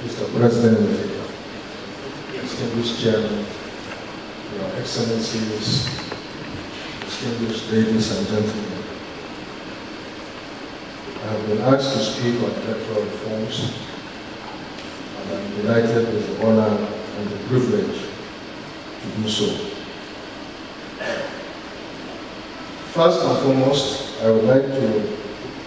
Mr. President, distinguished Chairman, Your Excellencies, distinguished ladies and gentlemen, I have been asked to speak on electoral reforms, and I am delighted with the honor and the privilege to do so. First and foremost, I would like to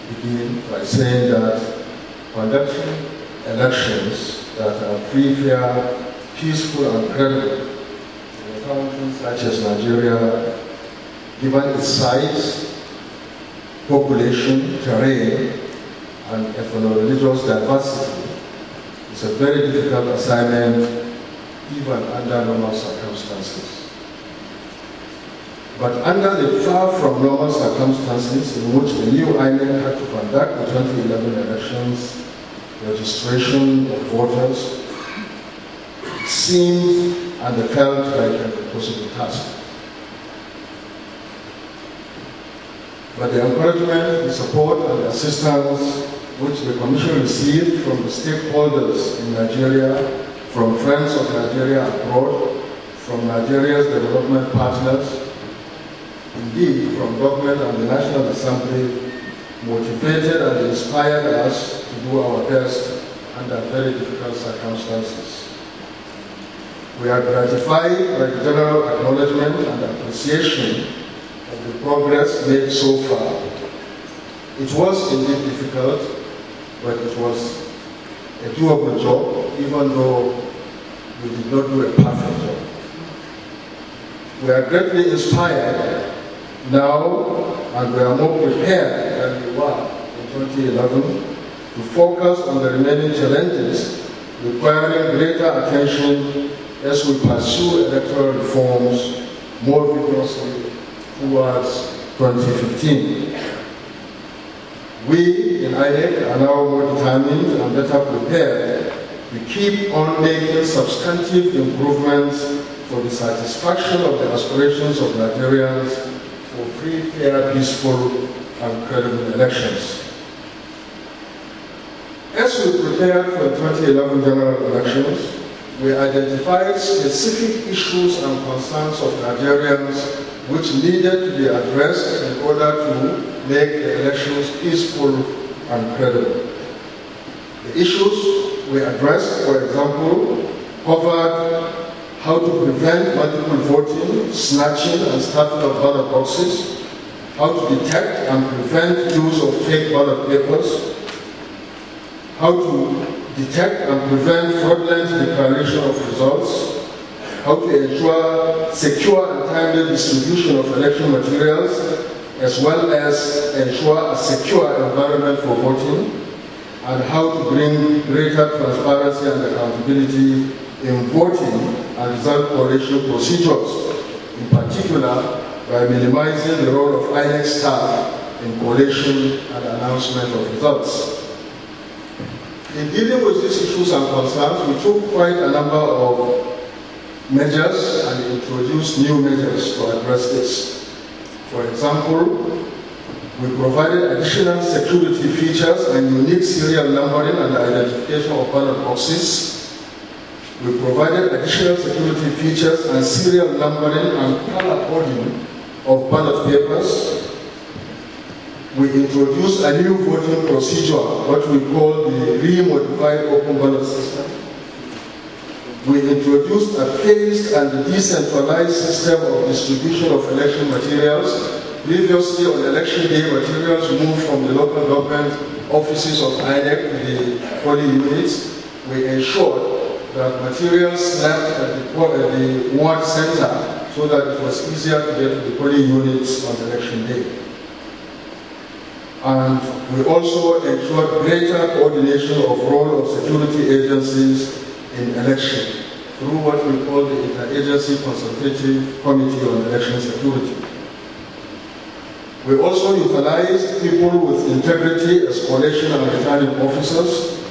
begin by saying that conducting elections that are free, fair, peaceful and credible in a country such as Nigeria, given its size, population, terrain, and ethno-religious diversity, is a very difficult assignment even under normal circumstances. But under the far from normal circumstances in which the new INEC had to conduct the 2011 elections, registration of voters, it seemed and felt like an impossible task. But the encouragement, the support, and the assistance which the Commission received from the stakeholders in Nigeria, from friends of Nigeria abroad, from Nigeria's development partners, indeed from government and the National Assembly, motivated and inspired us to do our best under very difficult circumstances. We are gratified by the general acknowledgement and appreciation of the progress made so far. It was indeed difficult, but it was a doable job, even though we did not do a perfect job. We are greatly inspired now, and we are more prepared than we were in 2011 to focus on the remaining challenges requiring greater attention as we pursue electoral reforms more vigorously towards 2015. We in INEC are now more determined and better prepared to keep on making substantive improvements for the satisfaction of the aspirations of Nigerians for free, fair, peaceful, and credible elections. As we prepared for the 2011 general elections, we identified specific issues and concerns of Nigerians which needed to be addressed in order to make the elections peaceful and credible. The issues we addressed, for example, covered how to prevent multiple voting, snatching and stuffing of ballot boxes, how to detect and prevent use of fake ballot papers, how to detect and prevent fraudulent declaration of results, how to ensure secure and timely distribution of election materials, as well as ensure a secure environment for voting, and how to bring greater transparency and accountability in voting and result collation procedures, in particular by minimizing the role of INEC staff in collation and announcement of results. In dealing with these issues and concerns, we took quite a number of measures and introduced new measures to address this. For example, we provided additional security features and unique serial numbering and identification of ballot boxes. We provided additional security features and serial numbering and color coding of ballot papers. We introduced a new voting procedure, what we call the re-modified open ballot system. We introduced a phased and decentralized system of distribution of election materials. Previously, on election day, materials moved from the local government offices of INEC to the polling units. We ensured that materials slept at the ward center so that it was easier to get to the polling units on election day. And we also ensured greater coordination of role of security agencies in election through what we call the Interagency Consultative Committee on Election Security. We also utilized people with integrity as collation and returning officers.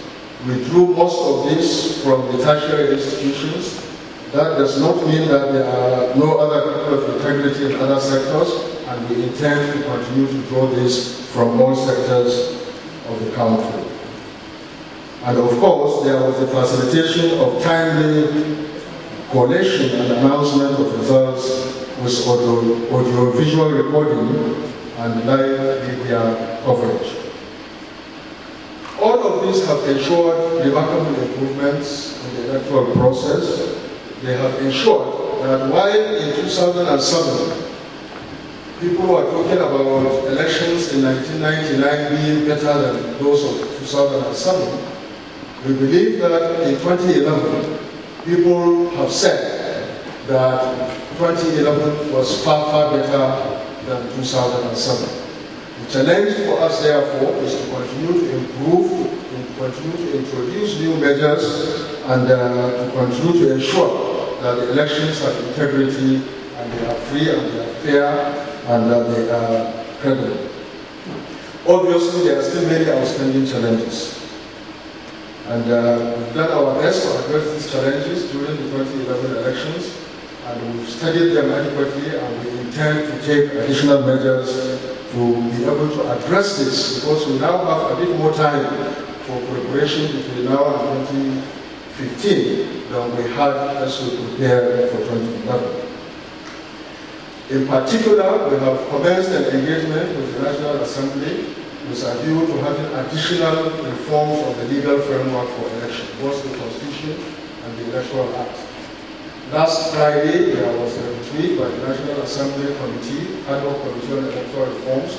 We drew most of this from the tertiary institutions. That does not mean that there are no other people of integrity in other sectors, and we intend to continue to draw this from all sectors of the country. And of course, there was the facilitation of timely collation and announcement of results with audio-visual recording and live media coverage. All of these have ensured remarkable improvements in the electoral process. They have ensured that while in 2007, people were talking about elections in 1999 being better than those of 2007, we believe that in 2011, people have said that 2011 was far, far better than 2007. The challenge for us, therefore, is to continue to improve, to continue to introduce new measures, and to continue to ensure that the elections have integrity, and they are free, and they are fair, and that they are credible. Obviously, there are still many outstanding challenges. And we've done our best to address these challenges during the 2011 elections, and we've studied them adequately, and we intend to take additional measures to be able to address this, because we now have a bit more time for preparation between now and 2015 than we had as we prepare for 2011. In particular, we have commenced an engagement with the National Assembly with a view to having additional reforms of the legal framework for election, both the Constitution and the Electoral Act. Last Friday, there was a retreat by the National Assembly Committee, Ad hoc Committee on Electoral Reforms,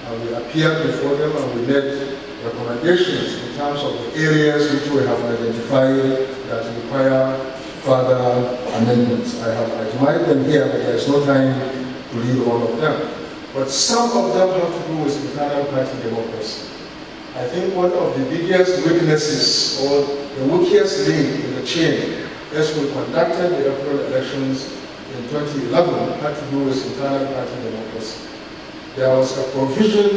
and we appeared before them and we made recommendations in terms of the areas which we have identified that require further amendments. I have admired them here, but there is no time to read all of them. But some of them have to do with internal party democracy. I think one of the biggest weaknesses or the weakest link in the chain as we conducted the April elections in 2011 had to do with internal party democracy. There was a provision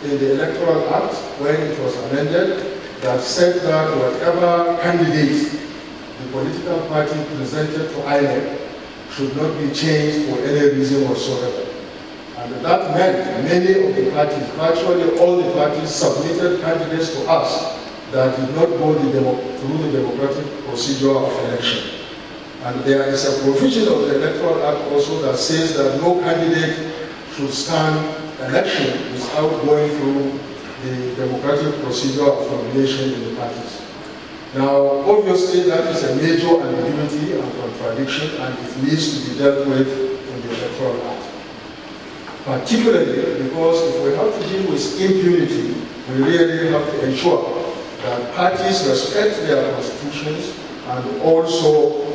in the Electoral Act when it was amended that said that whatever candidate the political party presented to INEC should not be changed for any reason whatsoever. And that meant many of the parties, virtually all the parties, submitted candidates to us that did not go through the democratic procedure of election. And there is a provision of the Electoral Act also that says that no candidate should stand election without going through the democratic procedure of nomination in the parties. Now, obviously, that is a major ambiguity and contradiction, and it needs to be dealt with in the Electoral Act. Particularly because if we have to deal with impunity, we really have to ensure that parties respect their constitutions and also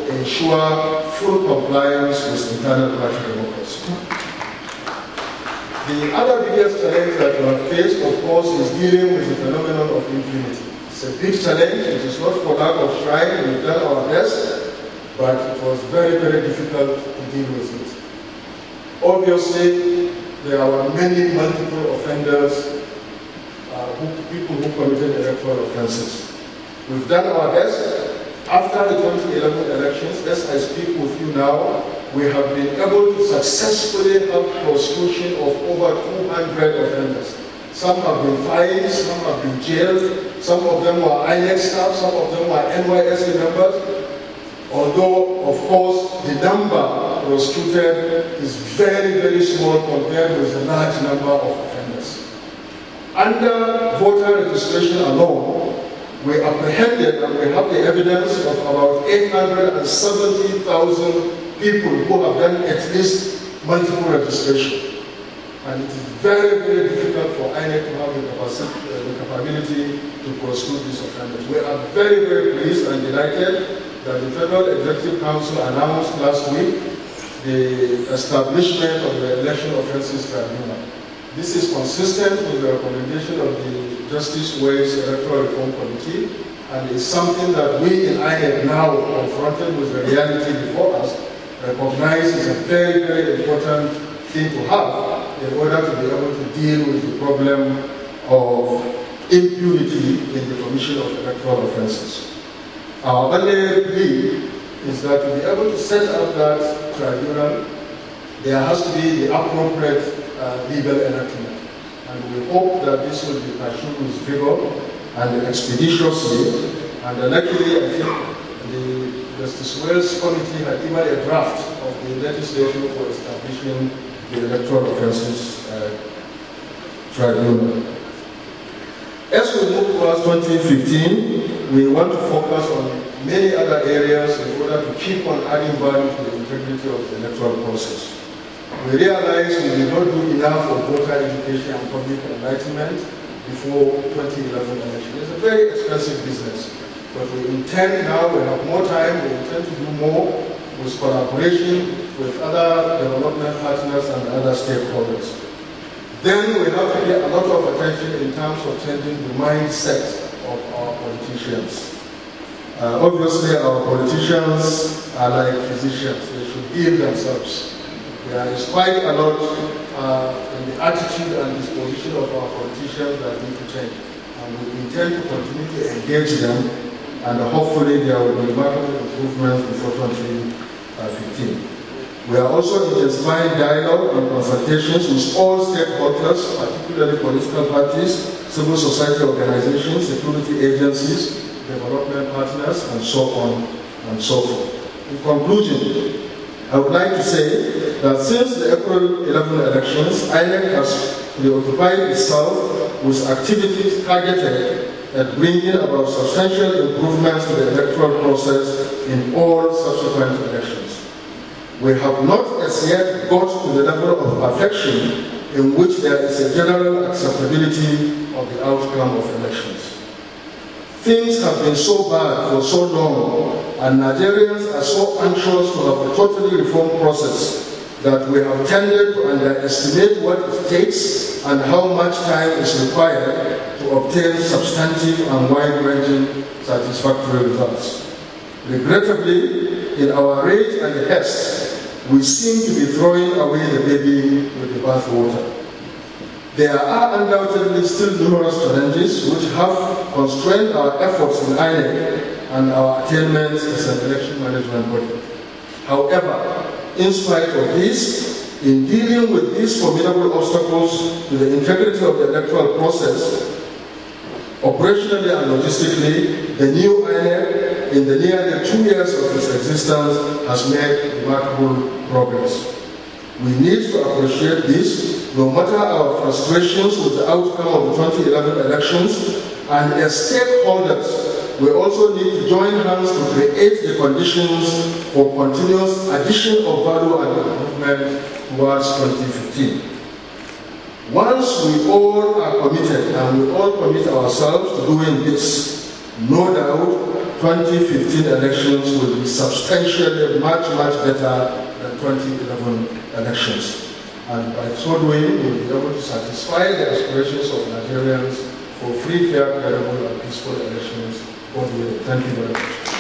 ensure full compliance with internal party democracy. The other biggest challenge that we have faced, of course, is dealing with the phenomenon of impunity. It's a big challenge. It is not for lack of trying. We've done our best, but it was very, very difficult to deal with it. Obviously, there are many multiple offenders, people who committed electoral offenses. We've done our best. After the 2011 elections, as I speak with you now, we have been able to successfully have prosecution of over 200 offenders. Some have been fined, some have been jailed, some of them were INEC staff, some of them were NYSC members. Although, of course, the number prosecuted is very, very small compared with the large number of offenders. Under voter registration alone, we apprehended and we have the evidence of about 870,000 people who have done at least multiple registration. And it is very, very difficult for INEC to have the capability to prosecute these offenders. We are very, very pleased and delighted that the Federal Executive Council announced last week the establishment of the Election Offences Tribunal. This is consistent with the recommendation of the Justice Ways Electoral Reform Committee, and is something that we in INEC, now confronted with the reality before us, recognize is a very, very important thing to have in order to be able to deal with the problem of impunity in the commission of electoral offences. Our only plea is that to be able to set up that tribunal, there has to be the appropriate legal enactment. And we hope that this will be pursued with vigor and expeditiously. And luckily, I think the Justice Wells Committee had even a draft of the legislation for establishing the Electoral Offences Tribunal. As we move towards 2015, we want to focus on many other areas in order to keep on adding value to the integrity of the electoral process. We realize we did not do enough for voter education and public enlightenment before 2011 election. It's a very expensive business, but we intend now, we have more time, we intend to do more with collaboration with other development partners and other stakeholders. Then we have to pay a lot of attention in terms of changing the mindset of our politicians. Obviously, our politicians are like physicians. They should heal themselves. There is quite a lot in the attitude and disposition of our politicians that need to change. And we intend to continue to engage them, and hopefully there will be remarkable improvements before 2015. We are also intensifying dialogue and consultations with all stakeholders, particularly political parties, civil society organizations, security agencies, development partners, and so on and so forth. In conclusion, I would like to say that since the April 11 elections, INEC has preoccupied itself with activities targeted at bringing about substantial improvements to the electoral process in all subsequent elections. We have not as yet got to the level of perfection in which there is a general acceptability of the outcome of elections. Things have been so bad for so long, and Nigerians are so anxious to have a totally reformed process that we have tended to underestimate what it takes and how much time is required to obtain substantive and wide-ranging satisfactory results. Regrettably, in our rage and haste, we seem to be throwing away the baby with the bathwater. There are undoubtedly still numerous challenges which have constrained our efforts in INEC and our attainments as an election management body. However, in spite of this, in dealing with these formidable obstacles to the integrity of the electoral process, operationally and logistically, the new INEC, in the nearly 2 years of its existence, has made remarkable progress. We need to appreciate this, no matter our frustrations with the outcome of the 2011 elections, and as stakeholders, we also need to join hands to create the conditions for continuous addition of value and improvement towards 2015. Once we all are committed, and we all commit ourselves to doing this, no doubt 2015 elections will be substantially much better than 2011 elections. And by so doing, we will be able to satisfy the aspirations of Nigerians for free, fair, credible, and peaceful elections. God willing. Thank you very much.